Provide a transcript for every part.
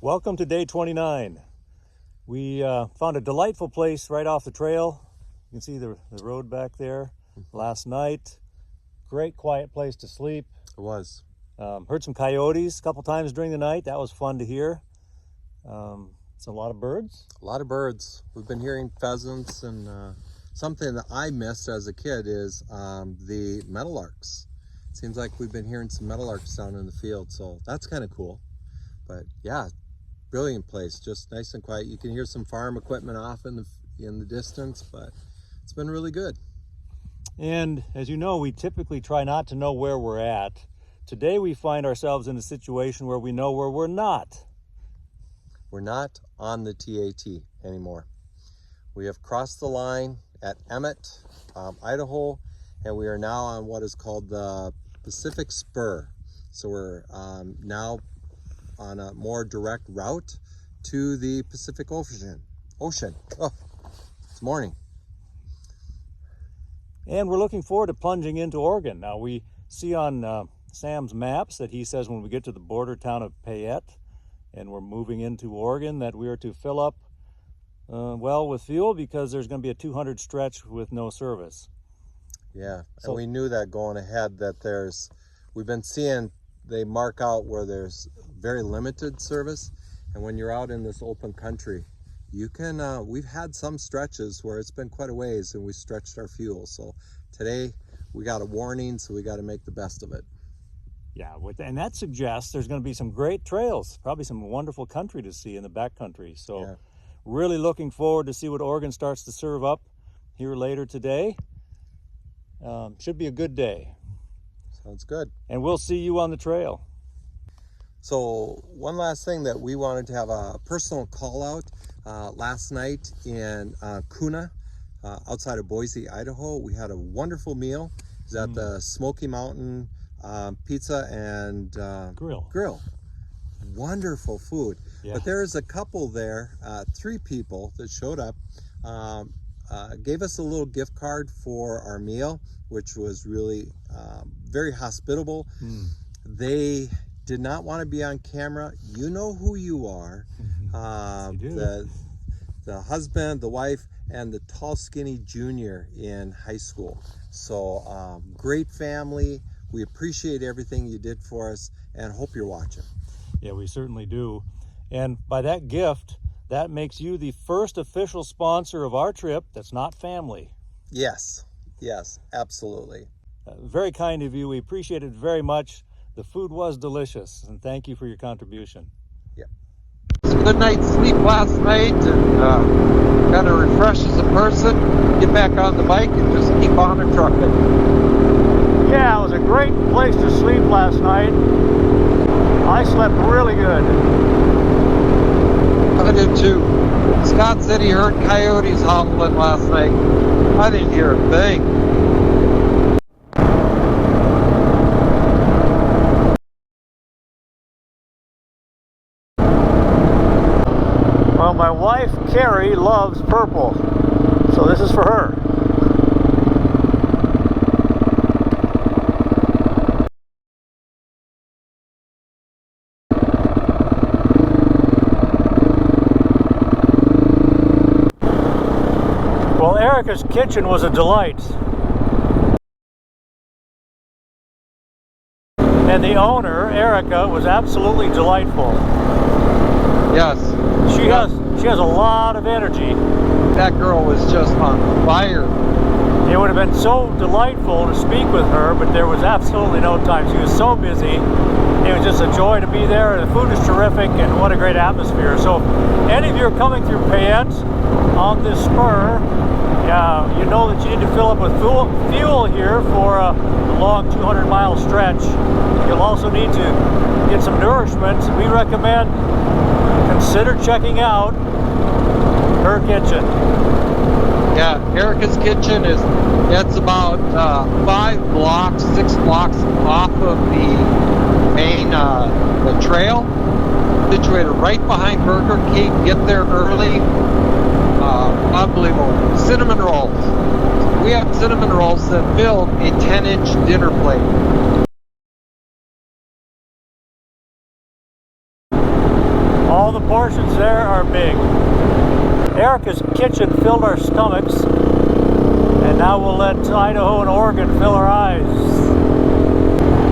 Welcome to day 29. We found a delightful place right off the trail. You can see the road back there. Last night, great quiet place to sleep. It was. Heard some coyotes a couple times during the night. That was fun to hear. It's a lot of birds. A lot of birds. We've been hearing pheasants, and something that I missed as a kid is the meadowlarks. It seems like we've been hearing some meadowlarks down in the field, so that's kind of cool. But yeah, brilliant place, just nice and quiet. You can hear some farm equipment off in the distance, but it's been really good. And as you know, we typically try not to know where we're at. Today we find ourselves in a situation where we know where we're not. We're not on the TAT anymore. We have crossed the line at Emmett, Idaho, and we are now on what is called the Pacific Spur. So we're now on a more direct route to the Pacific Ocean. Oh, it's morning. And we're looking forward to plunging into Oregon. Now we see on Sam's maps that he says when we get to the border town of Payette and we're moving into Oregon that we are to fill up well with fuel because there's going to be a 200 stretch with no service. Yeah, and we knew that going ahead that we've been seeing they mark out where there's very limited service, and when you're out in this open country, you can, we've had some stretches where it's been quite a ways and we stretched our fuel. So today we got a warning, so we got to make the best of it. Yeah, and that suggests there's going to be some great trails, probably some wonderful country to see in the backcountry. So yeah, really looking forward to see what Oregon starts to serve up here later today. Should be a good day. Sounds good. And we'll see you on the trail. So one last thing that we wanted to have a personal call out. Last night in Kuna, outside of Boise, Idaho, we had a wonderful meal. It was at the Smoky Mountain Pizza and Grill. Wonderful food. Yeah. But there's a couple there, 3 people that showed up, gave us a little gift card for our meal, which was really very hospitable. They did not want to be on camera. You know who you are. The husband, the wife, and the tall, skinny junior in high school. So great family. We appreciate everything you did for us and hope you're watching. Yeah, we certainly do. And by that gift, that makes you the first official sponsor of our trip that's not family. Yes, absolutely. Very kind of you. We appreciate it very much. The food was delicious, and thank you for your contribution. Yeah. It's a good night's sleep last night, and kind of refreshed as a person. Get back on the bike and just keep on and trucking. Yeah, it was a great place to sleep last night. I slept really good. I did too. Scott said he heard coyotes howling last night. I didn't hear a thing. Well, my wife, Carrie, loves purple, so this is for her. Well, Erica's kitchen was a delight. And the owner, Erica, was absolutely delightful. Yes. She has a lot of energy. That girl was just on fire. It would have been so delightful to speak with her, but there was absolutely no time. She was so busy. It was just a joy to be there. The food is terrific, and what a great atmosphere. So if any of you are coming through Payette on this spur, you know that you need to fill up with fuel here for a long 200-mile stretch. You'll also need to get some nourishment. We recommend consider checking out her kitchen. Yeah, Erica's kitchen it's about 6 blocks off of the main the trail, situated right behind Burger King. Get there early. Unbelievable. Cinnamon rolls. We have cinnamon rolls that fill a 10-inch dinner plate. All the portions there are big. Erica's kitchen filled our stomachs, and now we'll let Idaho and Oregon fill our eyes.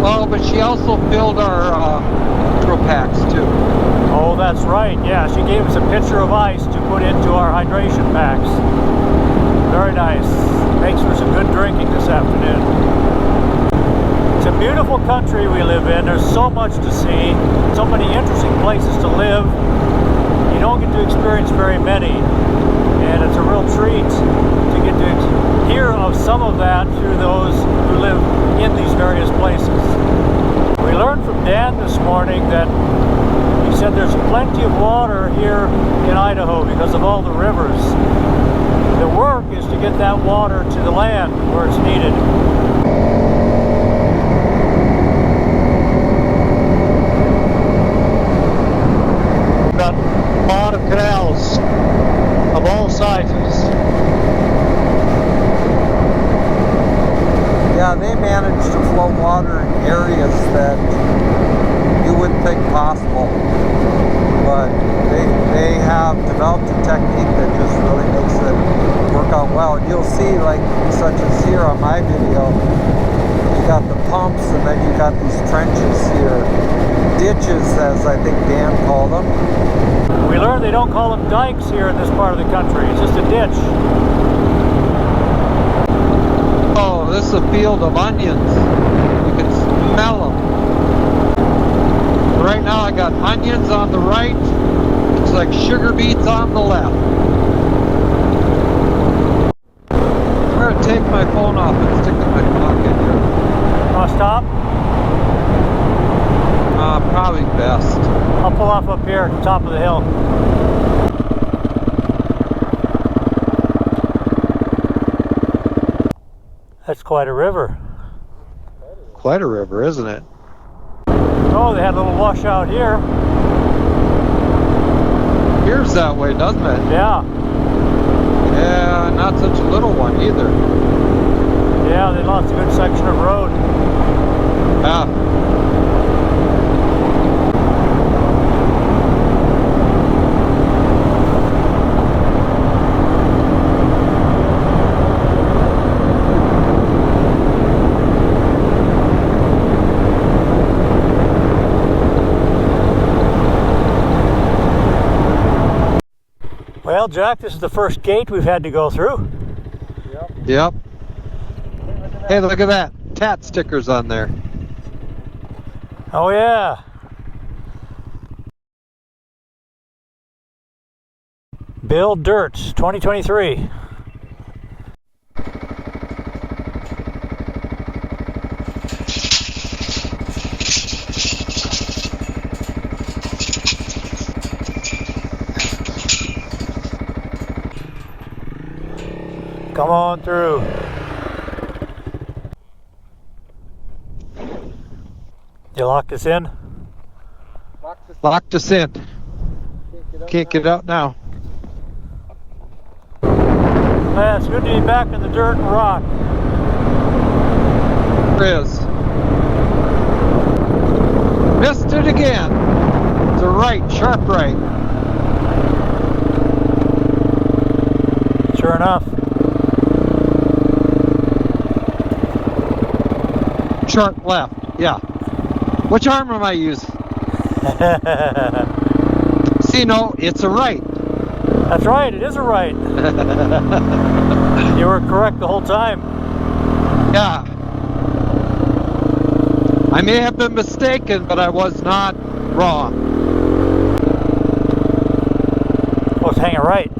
Well, but she also filled our hydro packs too. Oh, that's right. Yeah, she gave us a pitcher of ice to put into our hydration packs. Very nice. Makes for some good drinking this afternoon. It's a beautiful country we live in. There's so much to see, so many interesting places to live. You don't get to experience very many, and it's a real treat to get to hear of some of that through those who live in these various places. We learned from Dan this morning that he said there's plenty of water here in Idaho because of all the rivers. The work is to get that water to the land where it's needed. Got a lot of canals of all sizes. Yeah, they manage to flow water in areas that you wouldn't think possible. But they have developed a technique that just really makes it work out well. And you'll see, like, such as here on my video, you got the pumps, and then you got these trenches here. Ditches, as I think Dan called them. We learned they don't call them dikes here in this part of the country. It's just a ditch. Oh, this is a field of onions. You can smell them. Right now I got onions on the right. Looks like sugar beets on the left. I'm going to take my phone off and stick it in my pocket here. Want to stop? Probably best. I'll pull off up here at the top of the hill. That's quite a river. Quite a river, isn't it? Oh, they had a little washout here. Here's that way, doesn't it? Yeah. Yeah, not such a little one either. Yeah, they lost a good section of road. Yeah. Well, Jack, this is the first gate we've had to go through. Yep. Hey, look at that. TAT stickers on there. Oh, yeah. Build Dirt 2023. Come on through. You locked us in? Locked us in. Can't get out now. Man, it's good to be back in the dirt and rock. There is. Missed it again. To right, sharp right. Sure enough. Sharp left, yeah. Which arm am I using? See, no, it's a right. That's right, it is a right. You were correct the whole time. Yeah. I may have been mistaken, but I was not wrong. Supposed to hang it right.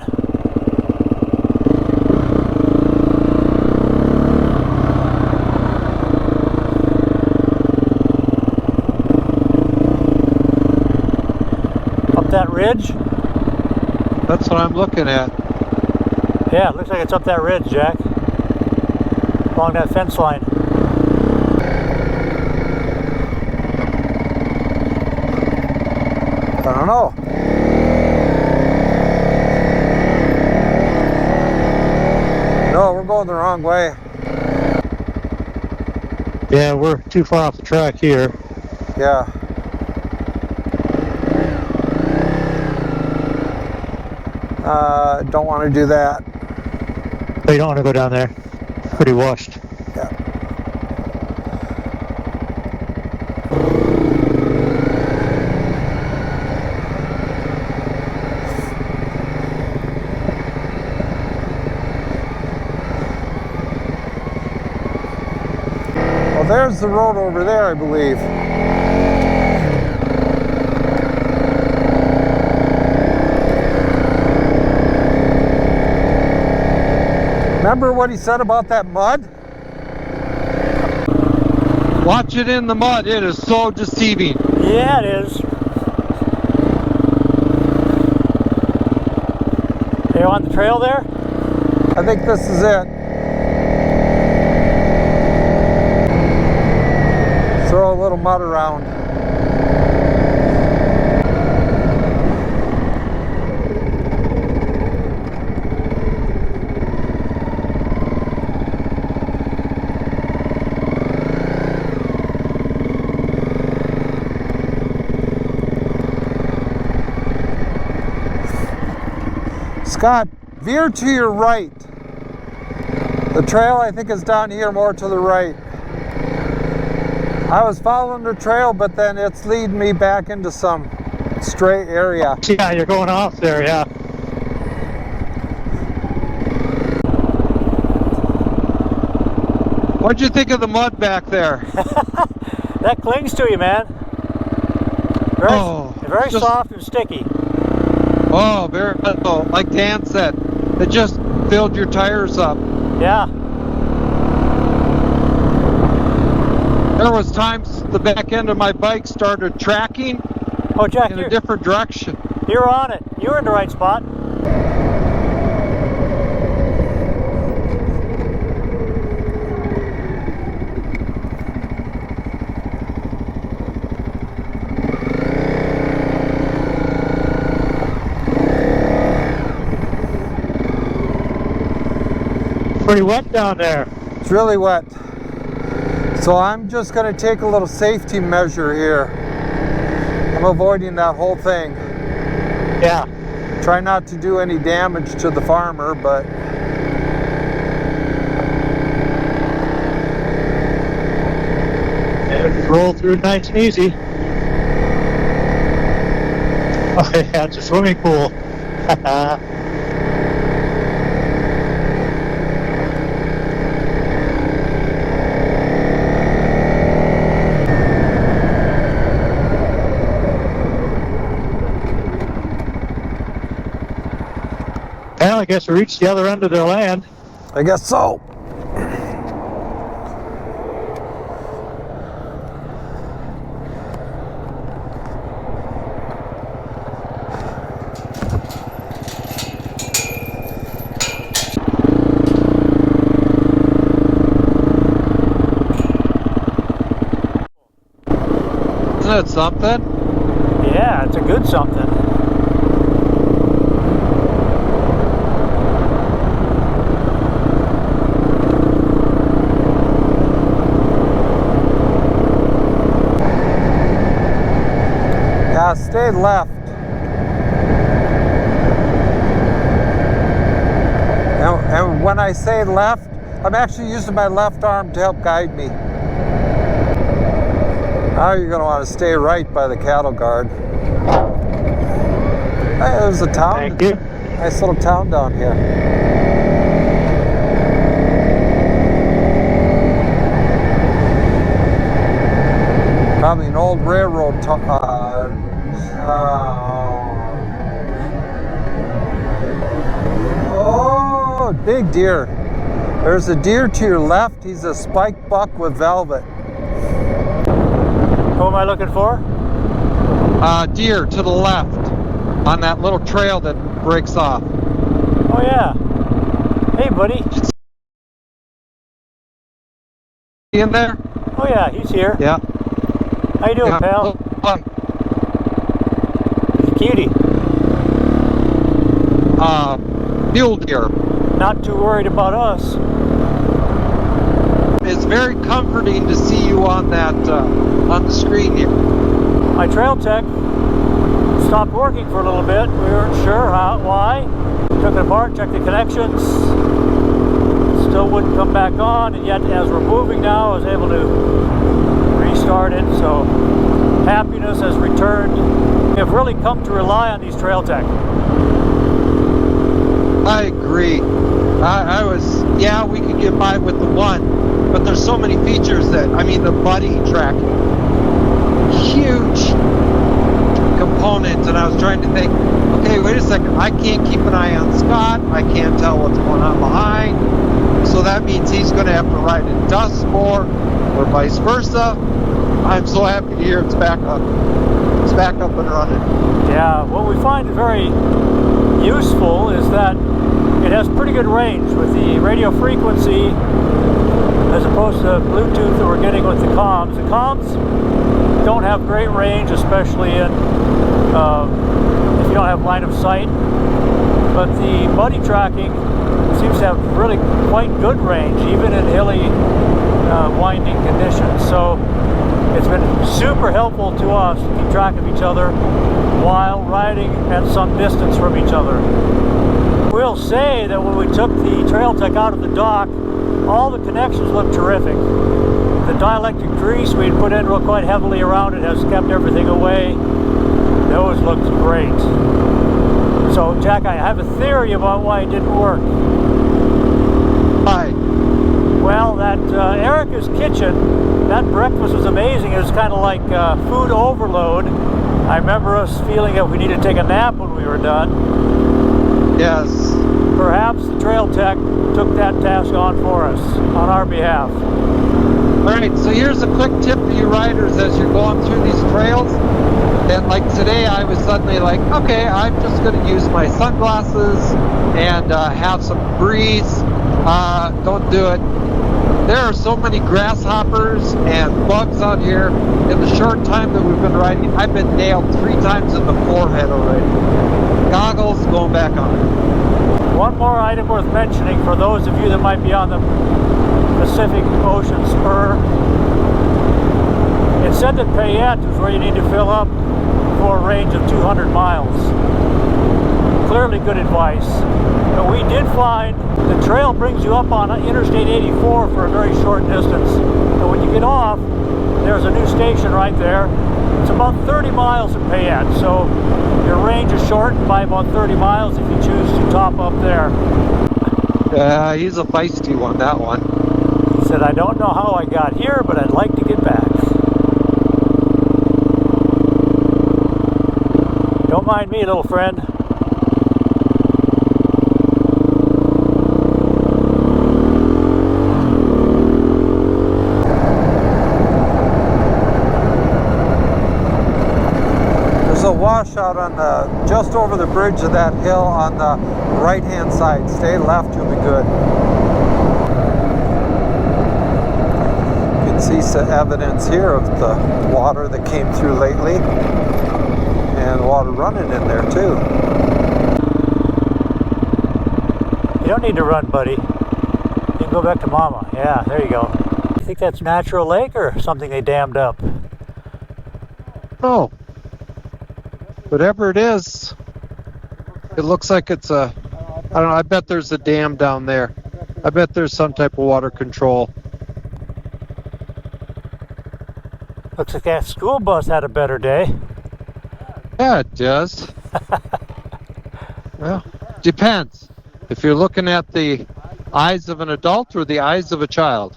That ridge? That's what I'm looking at. Yeah, it looks like it's up that ridge, Jack. Along that fence line. I don't know. No, we're going the wrong way. Yeah, we're too far off the track here. Yeah. Don't want to do that. Oh, you don't want to go down there. It's pretty washed. Yeah. Well, there's the road over there, I believe. Remember what he said about that mud? Watch it in the mud. It is so deceiving. Yeah, it is. Are you on the trail there? I think this is it. Throw a little mud around. Scott, veer to your right. The trail, I think, is down here more to the right. I was following the trail, but then it's leading me back into some straight area. Yeah, you're going off there, yeah. What'd you think of the mud back there? That clings to you, man. Very just- soft and sticky. Oh, very oh, like Dan said, it just filled your tires up. Yeah. There was times the back end of my bike started tracking Oh, Jack, in a different direction. you're on it. You're in the right spot. Pretty wet down there. It's really wet. So I'm just going to take a little safety measure here. I'm avoiding that whole thing. Yeah. Try not to do any damage to the farmer, but Roll through nice and easy. Oh yeah, it's a swimming pool. Well, I guess we reached the other end of their land. I guess so. Isn't that something? Yeah, it's a good something. Yeah, stay left. And when I say left, I'm actually using my left arm to help guide me. Now you're going to want to stay right by the cattle guard. Hey, there's a town. Thank you. Nice little town down here. Probably an old railroad oh, big deer. There's a deer to your left. He's a spike buck with velvet. Who am I looking for? Deer to the left on that little trail that breaks off. Oh yeah. Hey buddy. In there? Oh yeah, he's here. Yeah. How you doing, Yeah. pal? He's a cutie. Mule deer. Not too worried about us. It's very comforting to see you on that on the screen here. My trail tech stopped working for a little bit. We weren't sure why. Took it apart, checked the connections. Still wouldn't come back on, and yet as we're moving now, I was able to restart it. So happiness has returned. We've really come to rely on these trail tech. I agree. I was, yeah, we could get by with the one, but there's so many features that, I mean, the buddy tracking, huge component, and I was trying to think, okay, wait a second, I can't keep an eye on Scott, I can't tell what's going on behind, so that means he's going to have to ride in dust more, or vice versa. I'm so happy to hear it's back up. It's back up and running. Yeah, what we find very useful is that it has pretty good range with the radio frequency as opposed to Bluetooth that we're getting with the comms. The comms don't have great range, especially in if you don't have line of sight, but the buddy tracking seems to have really quite good range, even in hilly winding conditions. So it's been super helpful to us to keep track of each other while riding at some distance from each other. We'll say that when we took the trail tech out of the dock, all the connections look terrific. The dielectric grease we had put in quite heavily around it has kept everything away. Those looked great. So Jack, I have a theory about why it didn't work. Hi. Well, that Erica's kitchen, that breakfast was amazing. It was kind of like food overload. I remember us feeling that we needed to take a nap when we were done. Yes. Perhaps the trail tech took that task on for us, on our behalf. All right, so here's a quick tip for you riders as you're going through these trails. And like today, I was suddenly like, okay, I'm just going to use my sunglasses and have some breeze. Don't do it. There are so many grasshoppers and bugs out here. In the short time that we've been riding, I've been nailed 3 times in the forehead already. Goggles going back on. One more item worth mentioning for those of you that might be on the Pacific Ocean Spur. It said that TAT is where you need to fill up for a range of 200 miles. Clearly good advice. But we did find the trail brings you up on Interstate 84 for a very short distance. And when you get off, there's a new station right there. It's about 30 from TAT, so your range is shortened by about 30 miles if you choose to top up there. He's a feisty one, that one. He said, I don't know how I got here, but I'd like to get back. Don't mind me, little friend. There's a washout on the just over the bridge of that hill on the right-hand side. Stay left, you'll be good. You can see some evidence here of the water that came through lately, and water running in there too. You don't need to run, buddy. You can go back to Mama. Yeah, there you go. You think that's natural lake or something they dammed up? Oh. Whatever it is, it looks like it's a, I don't know, I bet there's a dam down there. I bet there's some type of water control. Looks like that school bus had a better day. Yeah, it does. Well, depends. If you're looking at the eyes of an adult or the eyes of a child.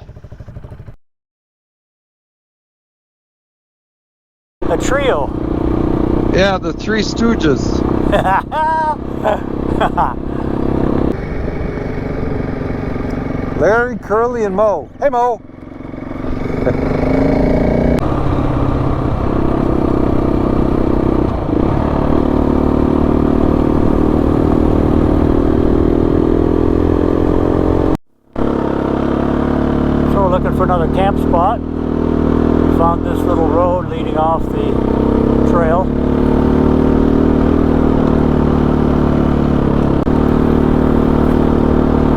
A trio. Yeah, the Three Stooges. Larry, Curly, and Mo. Hey, Mo! So we're looking for another camp spot. We found this little road leading off the trail.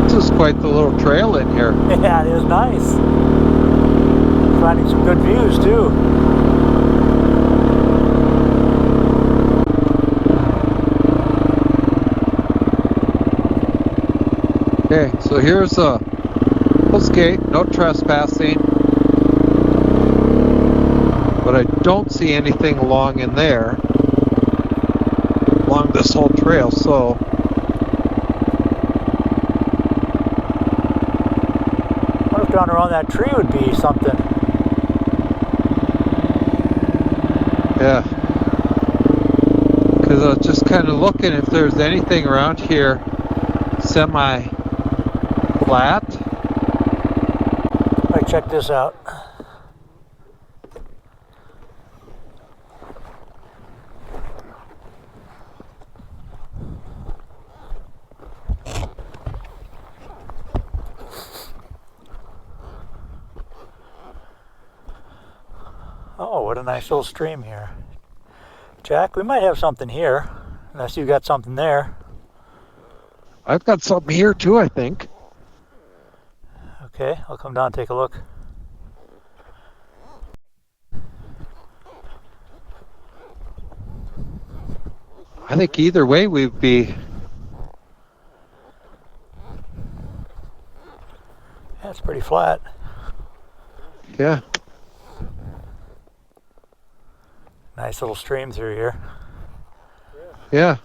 This is quite the little trail in here. Yeah, it is nice. Finding some good views too. Okay, so here's a post gate, no trespassing. But I don't see anything along in there, along this whole trail, so. What if down around that tree would be something? Yeah. Because I was just kind of looking if there's anything around here semi-flat. All right, check this out. Oh, what a nice little stream here. Jack, we might have something here, unless you got something there. I've got something here too, I think. Okay, I'll come down and take a look. I think either way we'd be. Yeah, it's pretty flat. Yeah. Nice little stream through here. Yeah.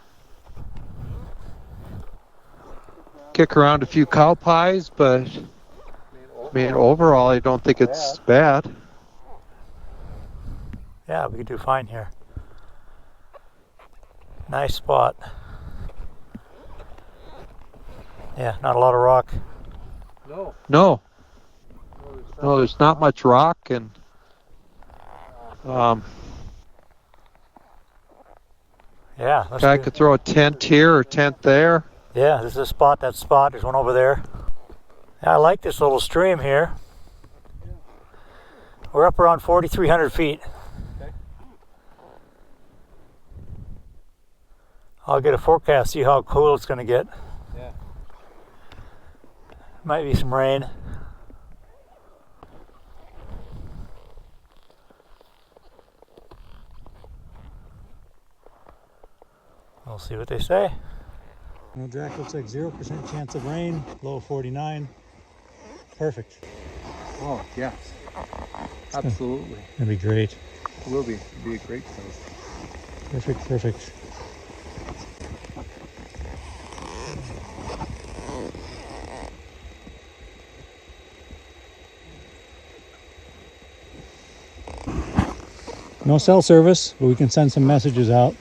Kick around a few cow pies, but I mean, overall, I don't think it's bad. Yeah, we could do fine here. Nice spot. Yeah, not a lot of rock. No. No, there's not much rock, and yeah, I could throw a tent here or tent there. Yeah, this is a spot, that spot. There's one over there. Yeah, I like this little stream here. We're up around 4,300 feet. I'll get a forecast, see how cool it's going to get. Yeah. Might be some rain. We'll see what they say. Well, Jack, looks like 0% chance of rain, low 49. Perfect. Oh, yes. Absolutely. That'd be great. It will be. It'll be a great place. Perfect, perfect. No cell service, but we can send some messages out.